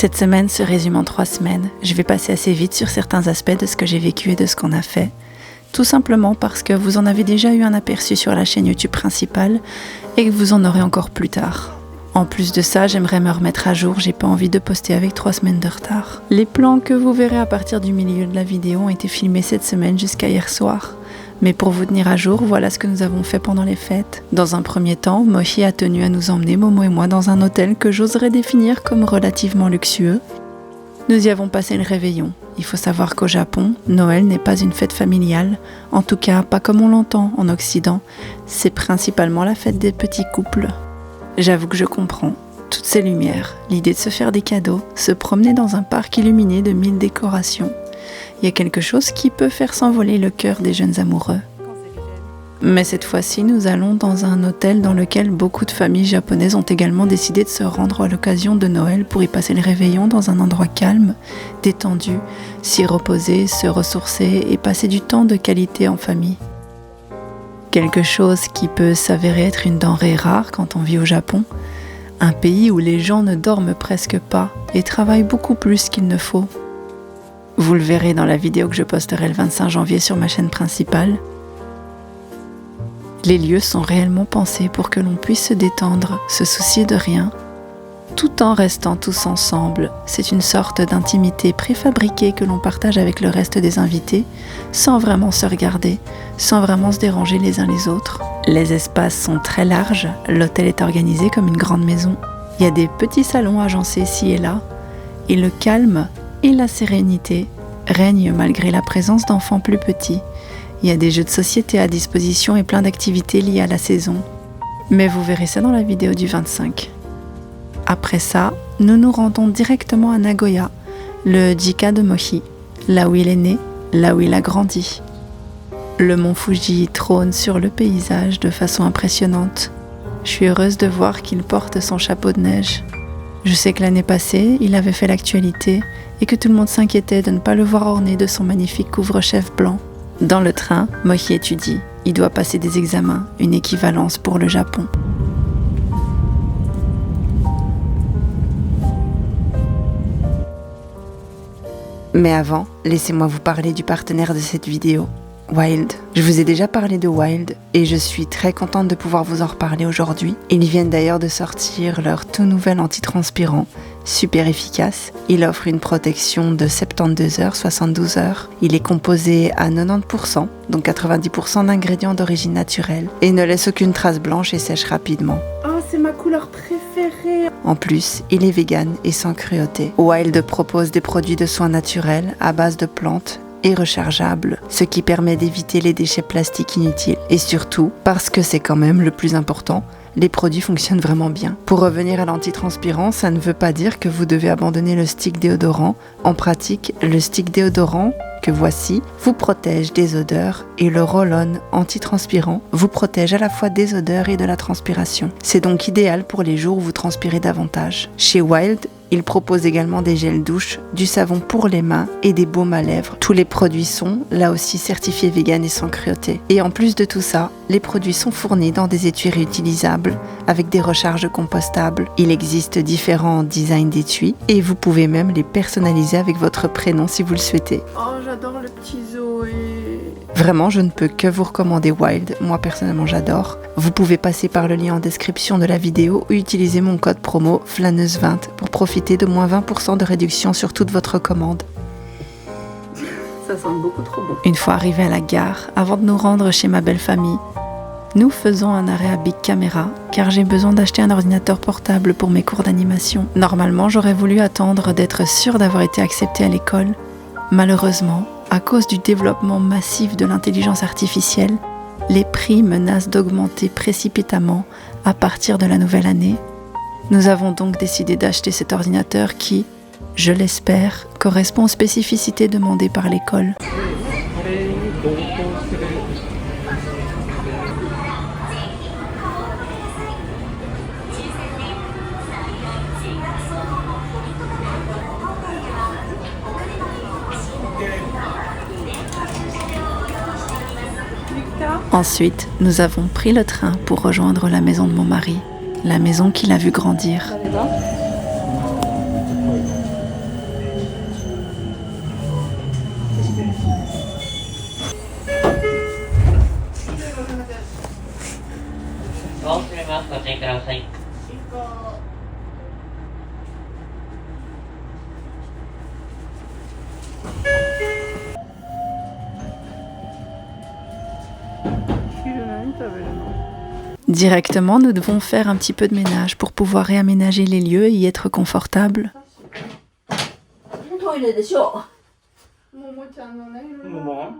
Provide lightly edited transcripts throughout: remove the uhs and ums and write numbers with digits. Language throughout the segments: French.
Cette semaine se résume en 3 semaines. Je vais passer assez vite sur certains aspects de ce que j'ai vécu et de ce qu'on a fait. Tout simplement parce que vous en avez déjà eu un aperçu sur la chaîne YouTube principale et que vous en aurez encore plus tard. En plus de ça, j'aimerais me remettre à jour, j'ai pas envie de poster avec 3 semaines de retard. Les plans que vous verrez à partir du milieu de la vidéo ont été filmés cette semaine jusqu'à hier soir. Mais pour vous tenir à jour, voilà ce que nous avons fait pendant les fêtes. Dans un premier temps, Mochi a tenu à nous emmener, Momo et moi, dans un hôtel que j'oserais définir comme relativement luxueux. Nous y avons passé le réveillon. Il faut savoir qu'au Japon, Noël n'est pas une fête familiale, en tout cas pas comme on l'entend en Occident. C'est principalement la fête des petits couples. J'avoue que je comprends. Toutes ces lumières, l'idée de se faire des cadeaux, se promener dans un parc illuminé de 1000 décorations. Il y a quelque chose qui peut faire s'envoler le cœur des jeunes amoureux. Mais cette fois-ci, nous allons dans un hôtel dans lequel beaucoup de familles japonaises ont également décidé de se rendre à l'occasion de Noël pour y passer le réveillon dans un endroit calme, détendu, s'y reposer, se ressourcer et passer du temps de qualité en famille. Quelque chose qui peut s'avérer être une denrée rare quand on vit au Japon, un pays où les gens ne dorment presque pas et travaillent beaucoup plus qu'il ne faut. Vous le verrez dans la vidéo que je posterai le 25 janvier sur ma chaîne principale. Les lieux sont réellement pensés pour que l'on puisse se détendre, se soucier de rien, tout en restant tous ensemble. C'est une sorte d'intimité préfabriquée que l'on partage avec le reste des invités, sans vraiment se regarder, sans vraiment se déranger les uns les autres. Les espaces sont très larges, l'hôtel est organisé comme une grande maison. Il y a des petits salons agencés ci et là, et le calme et la sérénité règnent malgré la présence d'enfants plus petits. Il y a des jeux de société à disposition et plein d'activités liées à la saison. Mais vous verrez ça dans la vidéo du 25. Après ça, nous nous rendons directement à Nagoya, le Jika de Mochi, là où il est né, là où il a grandi. Le mont Fuji trône sur le paysage de façon impressionnante. Je suis heureuse de voir qu'il porte son chapeau de neige. Je sais que l'année passée, il avait fait l'actualité et que tout le monde s'inquiétait de ne pas le voir orné de son magnifique couvre-chef blanc. Dans le train, Mochi étudie. Il doit passer des examens, une équivalence pour le Japon. Mais avant, laissez-moi vous parler du partenaire de cette vidéo, Wild. Je vous ai déjà parlé de Wild et je suis très contente de pouvoir vous en reparler aujourd'hui. Ils viennent d'ailleurs de sortir leur tout nouvel antitranspirant, super efficace. Il offre une protection de 72 heures, 72 heures. Il est composé à 90%, donc 90% d'ingrédients d'origine naturelle et ne laisse aucune trace blanche et sèche rapidement. Oh, c'est ma couleur préférée! En plus, il est vegan et sans cruauté. Wild propose des produits de soins naturels à base de plantes et rechargeables, ce qui permet d'éviter les déchets plastiques inutiles. Et surtout, parce que c'est quand même le plus important, les produits fonctionnent vraiment bien. Pour revenir à l'antitranspirant, ça ne veut pas dire que vous devez abandonner le stick déodorant. En pratique, le stick déodorant que voici vous protège des odeurs et le roll-on antitranspirant vous protège à la fois des odeurs et de la transpiration. C'est donc idéal pour les jours où vous transpirez davantage. Chez Wild, il propose également des gels douche, du savon pour les mains et des baumes à lèvres. Tous les produits sont, là aussi, certifiés vegan et sans cruauté. Et en plus de tout ça, les produits sont fournis dans des étuis réutilisables avec des recharges compostables. Il existe différents designs d'étuis et vous pouvez même les personnaliser avec votre prénom si vous le souhaitez. Oh, j'adore le petit Zoé. Vraiment, je ne peux que vous recommander Wild. Moi, personnellement, j'adore. Vous pouvez passer par le lien en description de la vidéo ou utiliser mon code promo Flâneuse20 pour profiter de moins 20% de réduction sur toute votre commande. Ça sent beaucoup trop bon. Une fois arrivés à la gare, avant de nous rendre chez ma belle famille, nous faisons un arrêt à Big Camera car j'ai besoin d'acheter un ordinateur portable pour mes cours d'animation. Normalement, j'aurais voulu attendre d'être sûre d'avoir été acceptée à l'école. Malheureusement, à cause du développement massif de l'intelligence artificielle, les prix menacent d'augmenter précipitamment à partir de la nouvelle année. Nous avons donc décidé d'acheter cet ordinateur qui, je l'espère, correspond aux spécificités demandées par l'école. Ensuite, nous avons pris le train pour rejoindre la maison de mon mari, la maison qu'il a vu grandir. ドアを閉めます。ご注意ください。Directement, nous devons faire un petit peu de ménage pour pouvoir réaménager les lieux et y être confortable. トイレでしょ。ももちゃんのね、いろいろ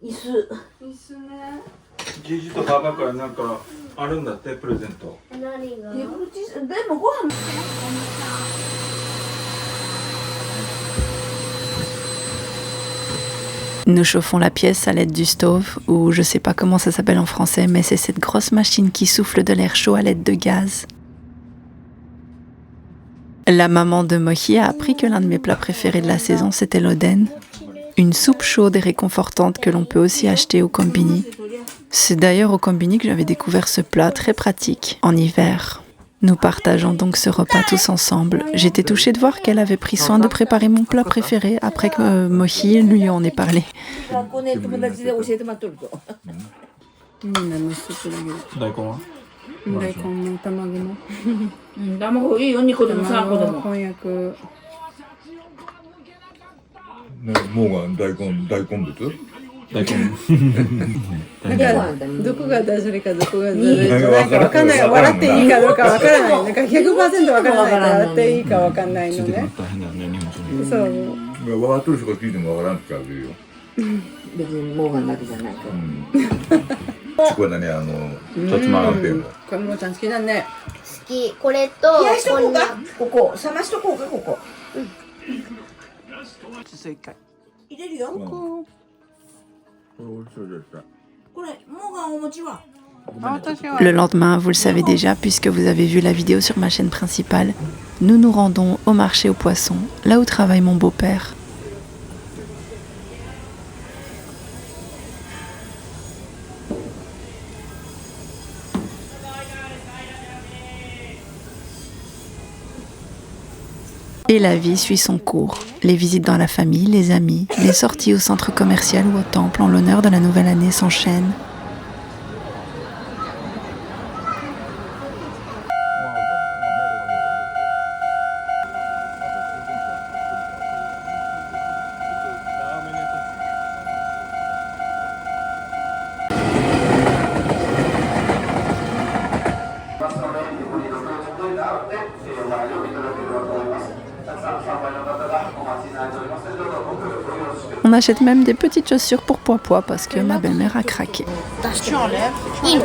椅子。椅子ね。じじとかだからなんかあるんだってプレゼント。でもご飯。Nous chauffons la pièce à l'aide du stove, ou je sais pas comment ça s'appelle en français, mais c'est cette grosse machine qui souffle de l'air chaud à l'aide de gaz. La maman de Mohi a appris que l'un de mes plats préférés de la saison, c'était l'oden, une soupe chaude et réconfortante que l'on peut aussi acheter au kombini. C'est d'ailleurs au kombini que j'avais découvert ce plat très pratique en hiver. Nous partageons donc ce repas tous ensemble. J'étais touchée de voir qu'elle avait pris soin de préparer mon plat préféré après que Mohi lui en ait parlé. 学校ね、友達で教えてもらっとると。みんなのスープだけ大根は？ど。大根も卵も。うん、卵いいよ、2個でも3個でも。こんにゃく。ね、もうが大根物？大根。なんかどこがダジャレかどこがダジャレかなんかわかんない。笑っていいかどうかわからない。なんか 100% わからないから笑っていいかわかんないのね。大変だよね日本人。そう。分かっとる人が聞いても分からんって感じるよ。別にモーガンだけじゃないから。これだね、さつまはんぺんも。これももちゃん好きだね。好き。これと、冷やしとこうかこんにゃく。ここ。冷ましとこうか、ここ。そう一回。入れるよ。これ美味しそうでした。これ、モーガンお餅は。あ、私は。 Le lendemain, vous le savez déjà puisque vous avez vu la vidéo sur ma chaîne principale, nous nous rendons au marché aux poissons, là où travaille mon beau-père. Et la vie suit son cours. Les visites dans la famille, les amis, les sorties au centre commercial ou au temple en l'honneur de la nouvelle année s'enchaînent. On achète même des petites chaussures pour Poipois parce que ma belle-mère a craqué. 出していいの？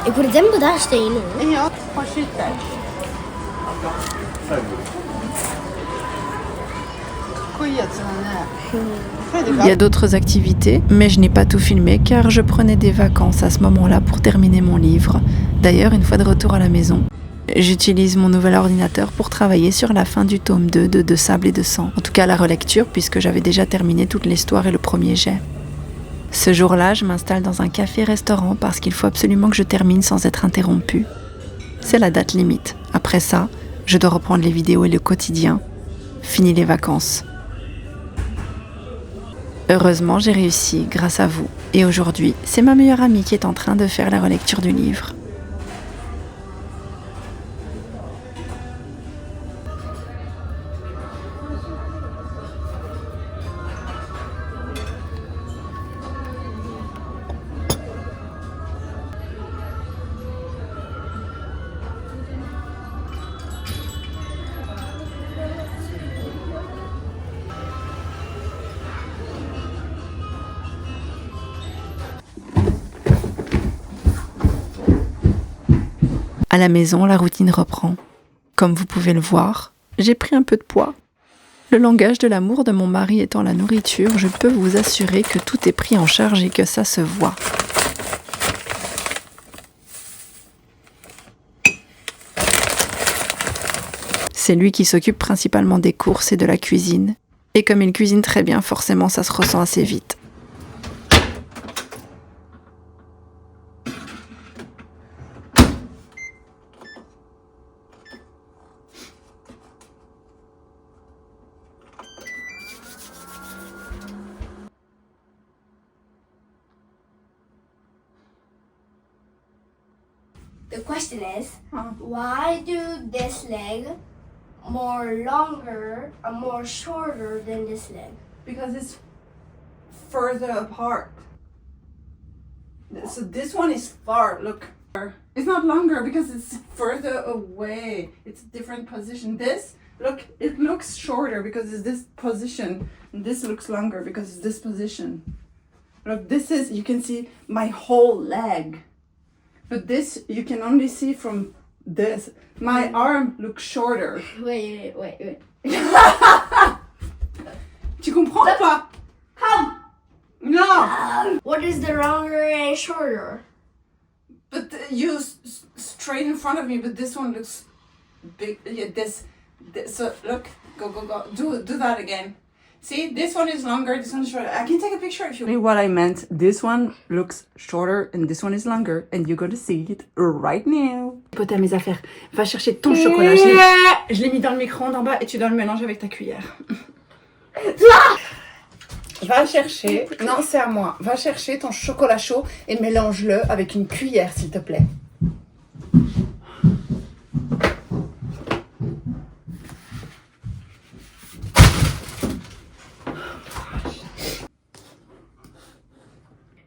え、これ全部出していいの？いいよ。欲しいって。かっこいいやつだね。 Il y a d'autres activités, mais je n'ai pas tout filmé car je prenais des vacances à ce moment-là pour terminer mon livre. D'ailleurs, une fois de retour à la maison, j'utilise mon nouvel ordinateur pour travailler sur la fin du tome 2 de Sable et de sang. En tout cas, la relecture, puisque j'avais déjà terminé toute l'histoire et le premier jet. Ce jour-là, je m'installe dans un café-restaurant parce qu'il faut absolument que je termine sans être interrompue. C'est la date limite. Après ça, je dois reprendre les vidéos et le quotidien. Fini les vacances. Heureusement, j'ai réussi grâce à vous. Et aujourd'hui, c'est ma meilleure amie qui est en train de faire la relecture du livre. À la maison, la routine reprend. Comme vous pouvez le voir, j'ai pris un peu de poids. Le langage de l'amour de mon mari étant la nourriture, je peux vous assurer que tout est pris en charge et que ça se voit. C'est lui qui s'occupe principalement des courses et de la cuisine. Et comme il cuisine très bien, forcément ça se ressent assez vite. the question is, why do this leg more longer and more shorter than this leg? Because it's further apart. So this one is far, look. It's not longer because it's further away. It's a different position. This, look, it looks shorter because it's this position. And this looks longer because it's this position. Look, this is, you can see my whole leg. But this, you can only see from this. My arm looks shorter. Wait. Tu comprends ou pas? Come! No! What is the longer and shorter? But you straight in front of me, but this one looks big. Yeah, this. So look, go. Do that again. See, this one is longer, this one is shorter. I can take a picture if you want. What I meant, this one looks shorter and this one is longer, and you're gonna see it right now. Pote à mes affaires. Va chercher ton chocolat. Je l'ai mis dans le micro-ondes en bas et tu dois le mélanger avec ta cuillère. Va chercher, non c'est à moi, va chercher ton chocolat chaud et mélange-le avec une cuillère s'il te plaît.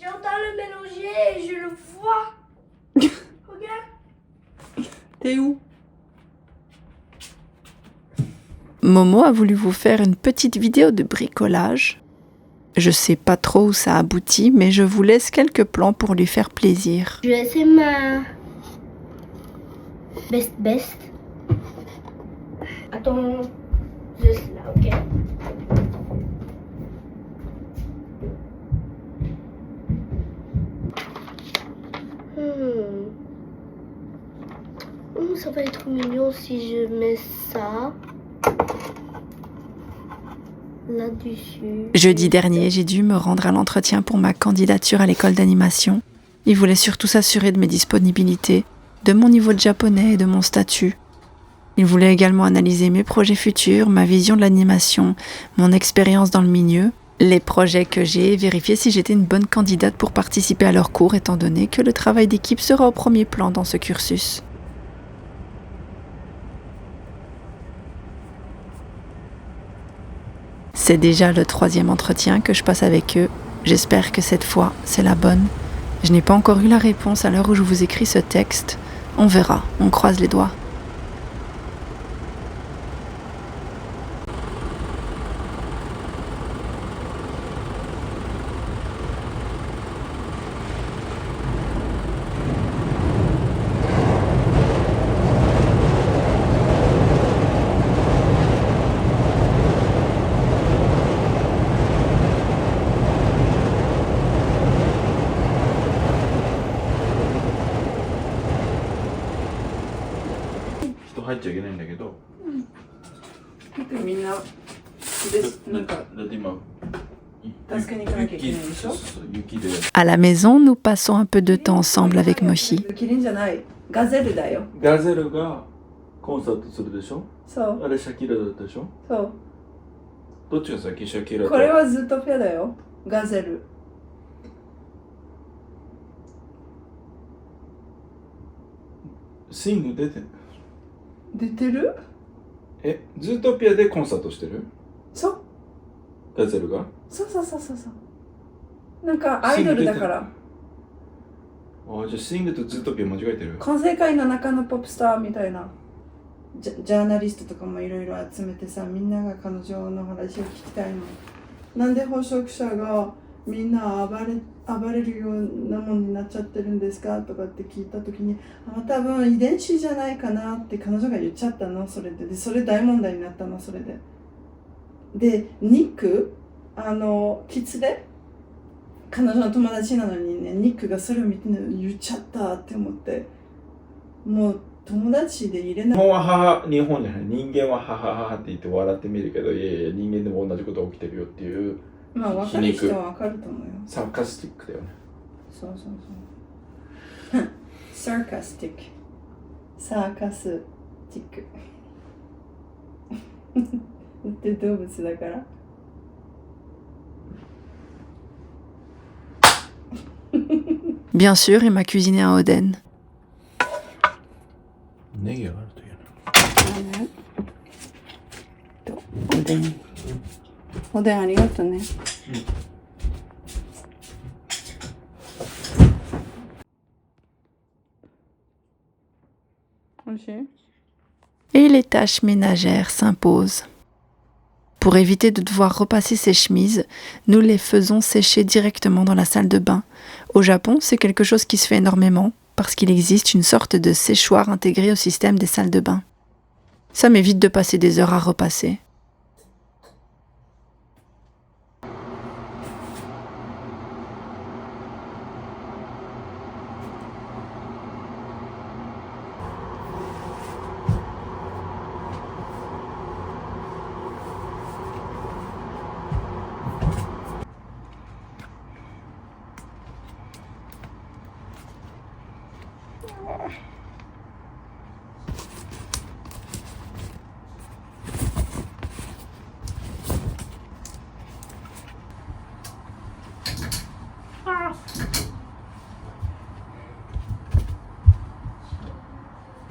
J'entends le mélanger et je le vois. Regarde. T'es où? Momo a voulu vous faire une petite vidéo de bricolage. Je sais pas trop où ça aboutit, mais je vous laisse quelques plans pour lui faire plaisir. Je vais essayer ma best. Attends, juste là, ok. Ça va être mignon si je mets ça là-dessus. Jeudi dernier, j'ai dû me rendre à l'entretien pour ma candidature à l'école d'animation. Il voulait surtout s'assurer de mes disponibilités, de mon niveau de japonais et de mon statut. Il voulait également analyser mes projets futurs, ma vision de l'animation, mon expérience dans le milieu, les projets que j'ai et vérifier si j'étais une bonne candidate pour participer à leurs cours étant donné que le travail d'équipe sera au premier plan dans ce cursus. C'est déjà le 3e entretien que je passe avec eux. J'espère que cette fois, c'est la bonne. Je n'ai pas encore eu la réponse à l'heure où je vous écris ce texte. On verra, on croise les doigts. À la maison, nous passons un peu de temps ensemble avec Mochi. キリンじゃない、ガゼルだよ。ガゼルがコンサートするでしょ。そう。あれシャキラだったでしょ。そう。どっちが先？シャキラと。これはズートピアだよ。ガゼル。シング出てる？出てる？ズートピアでコンサートしてる？そう。ガゼルが？そう。なんかアイドルだから。あ、じゃあシングとズートピア間違えてる？関西界の中のポップスターみたいな。ジャーナリストとかもいろいろ集めてさ、みんなが彼女の話を聞きたいの。なんで捕食者がみんな暴れるようなものになっちゃってるんですかとかって聞いたときに、多分遺伝子じゃないかなって彼女が言っちゃったの、それで。で、それ大問題になったの、それで。で、ニック、キツで彼女の友達なのにね、ニックがそれを見て、ね、言っちゃったって思って、もう友達で入れない。日本じゃない、人間はハハハって言って笑ってみるけど、いやいや人間でも同じことが起きてるよっていう。まあ分かる人は分かると思うよ。サーカスティックだよね。そう。サーカスティック。サーカスティック。って動物だから。Bien sûr, il m'a cuisiné un oden. ネギがあるといいな。おでん。おでんありがとうね。おいしい？ Et les tâches ménagères s'imposent. Pour éviter de devoir repasser ses chemises, nous les faisons sécher directement dans la salle de bain. Au Japon, c'est quelque chose qui se fait énormément parce qu'il existe une sorte de séchoir intégré au système des salles de bain. Ça m'évite de passer des heures à repasser.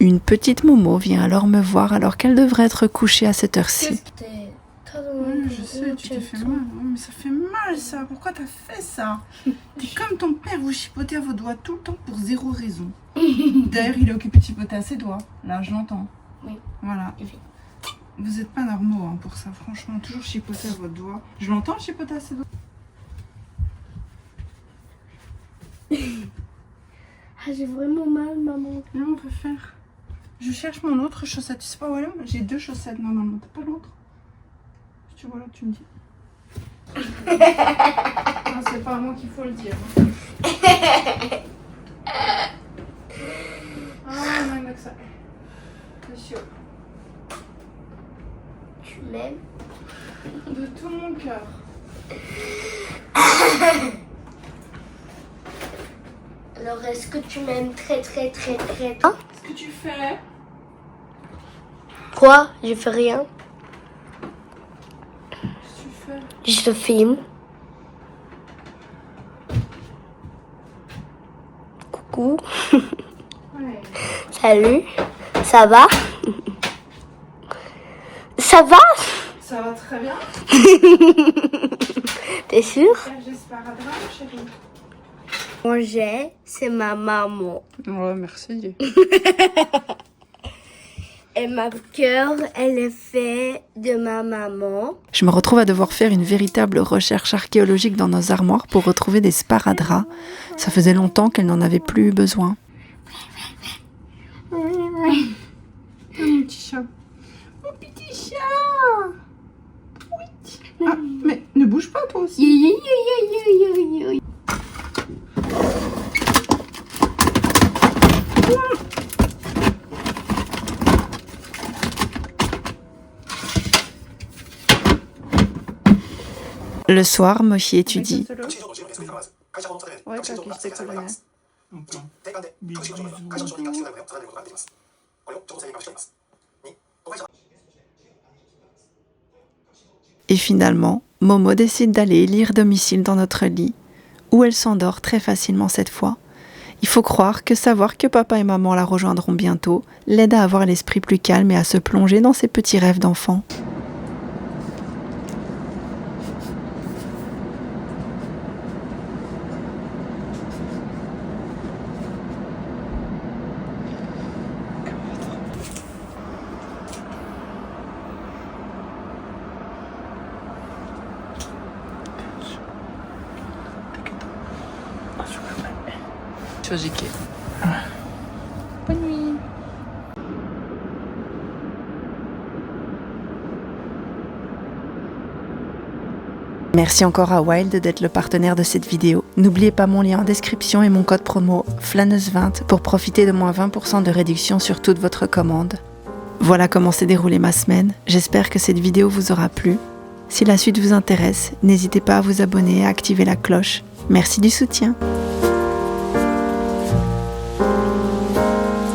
Une petite Momo vient alors me voir alors qu'elle devrait être couchée à cette heure-ci. Oui, je sais, tu t'es fait mal. Oui, mais ça fait mal ça. Pourquoi t'as fait ça? T'es comme ton père, vous chipotez à vos doigts tout le temps pour zéro raison. D'ailleurs, il est occupé de chipoter à ses doigts. Là, je l'entends. Oui. Voilà. Vous êtes pas normaux hein, pour ça, franchement. Toujours chipoter à votre doigt. Je l'entends chipoter à ses doigts. Ah, j'ai vraiment mal, maman. Là, on peut faire. Je cherche mon autre chaussette. Tu sais pas, voilà, j'ai 2 chaussettes normalement. T'as pas l'autre? Si tu vois l'autre, tu me dis. Non, c'est pas à moi qu'il faut le dire. Ah, non, ça. C'est sûr. Tu m'aimes? De tout mon cœur. Alors, est-ce que tu m'aimes très? Qu'est-ce que tu fais? Quoi? Je fais rien. Qu'est-ce que tu fais? Je te filme. Coucou. Ouais. Salut. Ça va? Ça va? Ça va très bien. T'es sûr? J'espère à demain, chérie. Manger, c'est ma maman. Ouais, merci. Et ma cœur, elle est faite de ma maman. Je me retrouve à devoir faire une véritable recherche archéologique dans nos armoires pour retrouver des sparadraps. Ça faisait longtemps qu'elle n'en avait plus eu besoin. Oh, mon petit chat. Mon petit chat. Oui. Ah, mais ne bouge pas toi aussi. Le soir, Mochi étudie. Et finalement, Momo décide d'aller lire domicile dans notre lit, où elle s'endort très facilement cette fois. Il faut croire que savoir que papa et maman la rejoindront bientôt l'aide à avoir l'esprit plus calme et à se plonger dans ses petits rêves d'enfant. Bonne nuit. Merci encore à Wild d'être le partenaire de cette vidéo. N'oubliez pas mon lien en description et mon code promo Flâneuse20 pour profiter de moins 20% de réduction sur toute votre commande. Voilà comment s'est déroulée ma semaine. J'espère que cette vidéo vous aura plu. Si la suite vous intéresse, n'hésitez pas à vous abonner et à activer la cloche. Merci du soutien.